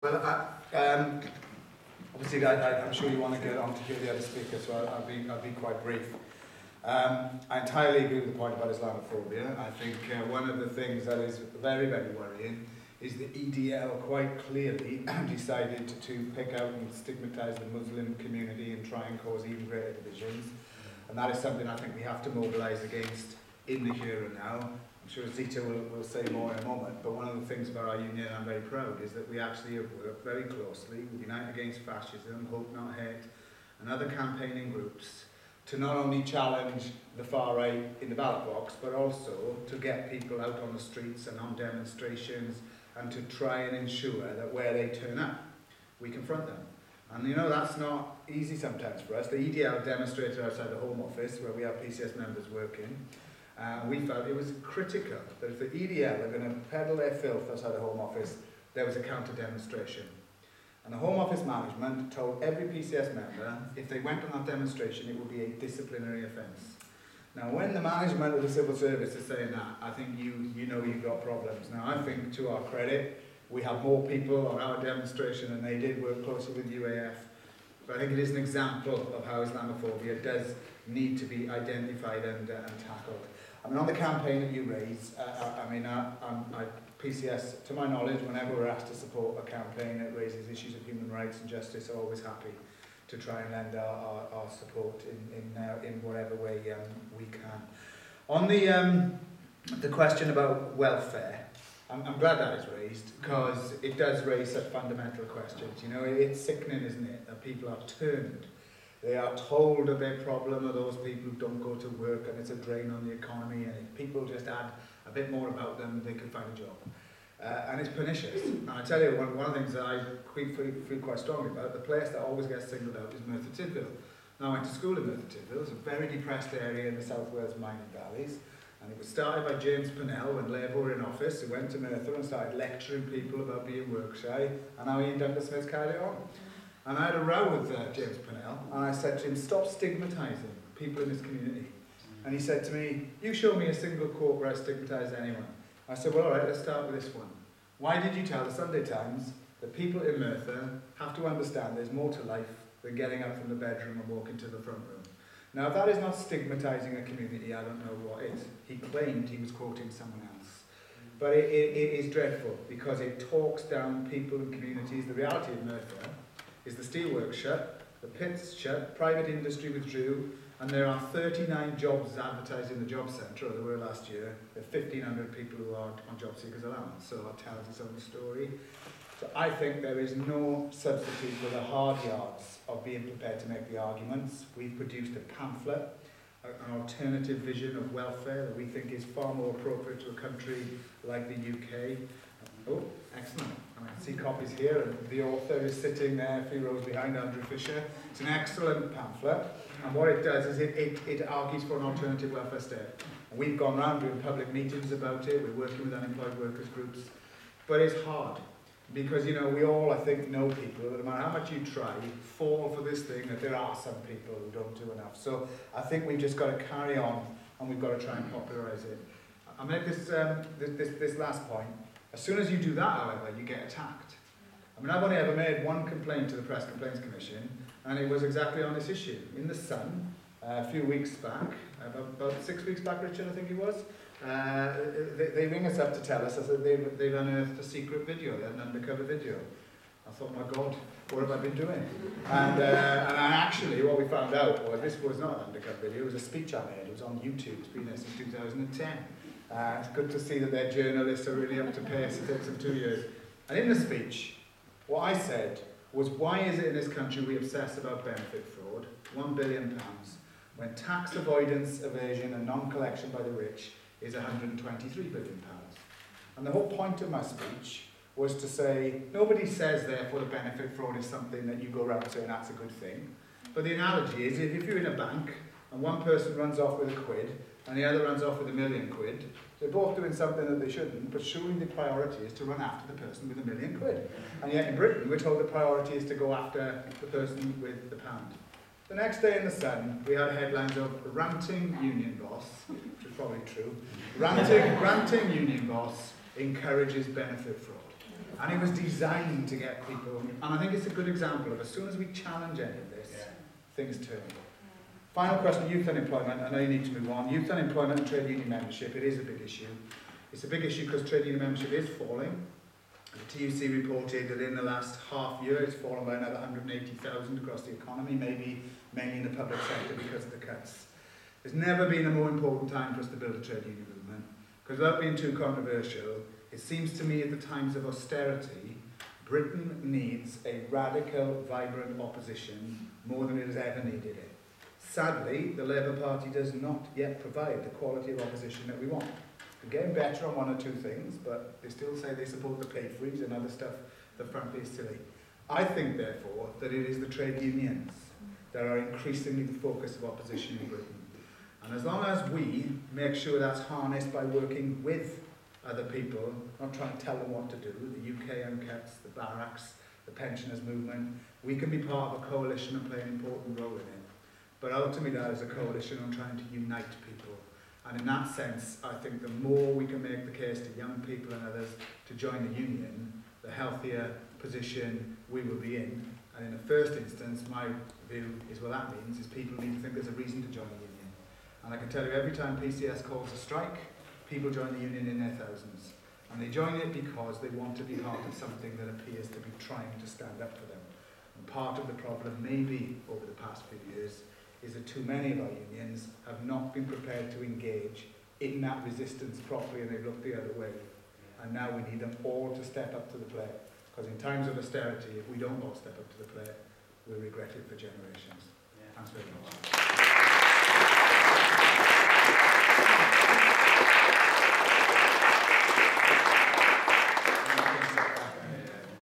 Well, obviously, I'm sure you want to get on to hear the other speakers, so I'll be quite brief. I entirely agree with the point about Islamophobia. I think one of the things that is very, very worrying is the EDL quite clearly decided to pick out and stigmatise the Muslim community and try and cause even greater divisions. And that is something I think we have to mobilise against in the here and now. I'm sure Zita will say more in a moment, but one of the things about our union, I'm very proud, is that we actually have worked very closely with Unite Against Fascism, Hope Not Hate, and other campaigning groups to not only challenge the far right in the ballot box, but also to get people out on the streets and on demonstrations and to try and ensure that where they turn up, we confront them. And you know, that's not easy sometimes for us. The EDL demonstrated outside the Home Office, where we have PCS members working. We felt it was critical that if the EDL are going to peddle their filth outside the Home Office, there was a counter-demonstration. And the Home Office management told every PCS member if they went on that demonstration, it would be a disciplinary offence. Now, when the management of the civil service is saying that, I think you know you've got problems. Now, I think to our credit, we have more people on our demonstration and they did work closely with UAF. But I think it is an example of how Islamophobia does need to be identified and tackled. I mean, on the campaign that you raise, PCS, to my knowledge, whenever we're asked to support a campaign that raises issues of human rights and justice, are always happy to try and lend our support in whatever way we can. On the question about welfare, I'm glad that is raised, because it does raise such fundamental questions. You know, it's sickening, isn't it, that people are turned. They are told that their problem are those people who don't go to work and it's a drain on the economy, and if people just add a bit more about them, they can find a job. And it's pernicious. And I tell you, one of the things that I feel quite strongly about, the place that always gets singled out is Merthyr Tydfil. Now, I went to school in Merthyr Tydfil. It's a very depressed area in the South Wales mining valleys. And it was started by James Purnell when Labour were in office. He went to Merthyr and started lecturing people about being work shy, and how Ian Duncan Smith carried it on. And I had a row with James Purnell, and I said to him, stop stigmatising people in this community. And he said to me, you show me a single quote where I stigmatised anyone. I said, well, all right, let's start with this one. Why did you tell the Sunday Times that people in Merthyr have to understand there's more to life than getting up from the bedroom and walking to the front room? Now, if that is not stigmatising a community, I don't know what is. He claimed he was quoting someone else. But it is dreadful, because it talks down people and communities. The reality of Merthyr is the steelworks shut, the pits shut, private industry withdrew, and there are 39 jobs advertised in the job centre, or there were last year. There are 1,500 people who are on job seekers allowance, so that tells its own story. So I think there is no substitute for the hard yards of being prepared to make the arguments. We've produced a pamphlet, an alternative vision of welfare that we think is far more appropriate to a country like the UK. Oh, excellent. I see copies here, and the author is sitting there a few rows behind, Andrew Fisher. It's an excellent pamphlet, and what it does is it argues for an alternative welfare state. And we've gone round doing public meetings about it. We're working with unemployed workers groups, but it's hard. Because, you know, we all, I think, know people that no matter how much you try, you fall for this thing that there are some people who don't do enough. So I think we've just got to carry on, and we've got to try and popularise it. I'll make this last point. As soon as you do that, however, you get attacked. I mean, I've only ever made one complaint to the Press Complaints Commission, and it was exactly on this issue. In the Sun, a few weeks back, about 6 weeks back, Richard, I think it was, they ring us up to tell us that they've unearthed a secret video, an undercover video. I thought, my God, what have I been doing? And actually, what we found out was this was not an undercover video, it was a speech I made. It was on YouTube, it's been there since 2010. It's good to see that their journalists are really up to pace. It takes them 2 years. And in the speech, what I said was, why is it in this country we obsess about benefit fraud, £1 billion, when tax avoidance, evasion and non-collection by the rich is £123 billion. And the whole point of my speech was to say, nobody says, therefore, the benefit fraud is something that you go around saying that's a good thing. But the analogy is, if you're in a bank and one person runs off with £1 and the other runs off with £1 million, they're both doing something that they shouldn't, but surely the priority is to run after the person with £1 million. And yet in Britain, we're told the priority is to go after the person with the pound. The next day in the Sun, we had headlines of ranting union boss, which is probably true, ranting union boss encourages benefit fraud. And it was designed to get people, and I think it's a good example of as soon as we challenge any of this, things turn. Final question, youth unemployment. I know you need to move on. Youth unemployment and trade union membership, it is a big issue. It's a big issue because trade union membership is falling. The TUC reported that in the last half year it's fallen by another 180,000 across the economy, maybe mainly in the public sector because of the cuts. There's never been a more important time for us to build a trade union movement, because without being too controversial, it seems to me at the times of austerity, Britain needs a radical, vibrant opposition more than it has ever needed it. Sadly, the Labour Party does not yet provide the quality of opposition that we want. They're getting better on one or two things, but they still say they support the pay freeze and other stuff that frankly is silly. I think, therefore, that it is the trade unions that are increasingly the focus of opposition in Britain. And as long as we make sure that's harnessed by working with other people, not trying to tell them what to do, the UK Uncuts, the Barracks, the pensioners movement, we can be part of a coalition and play an important role in it. But ultimately that is a coalition on trying to unite people. And in that sense, I think the more we can make the case to young people and others to join the union, the healthier position we will be in. And in the first instance, my view is what that means is people need to think there's a reason to join the union. And I can tell you every time PCS calls a strike, people join the union in their thousands. And they join it because they want to be part of something that appears to be trying to stand up for them. And part of the problem, maybe over the past few years, is that too many of our unions have not been prepared to engage in that resistance properly, and they've looked the other way. And now we need them all to step up to the plate. Because in times of austerity, if we don't all step up to the plate, we'll regret it for generations. Thanks very much.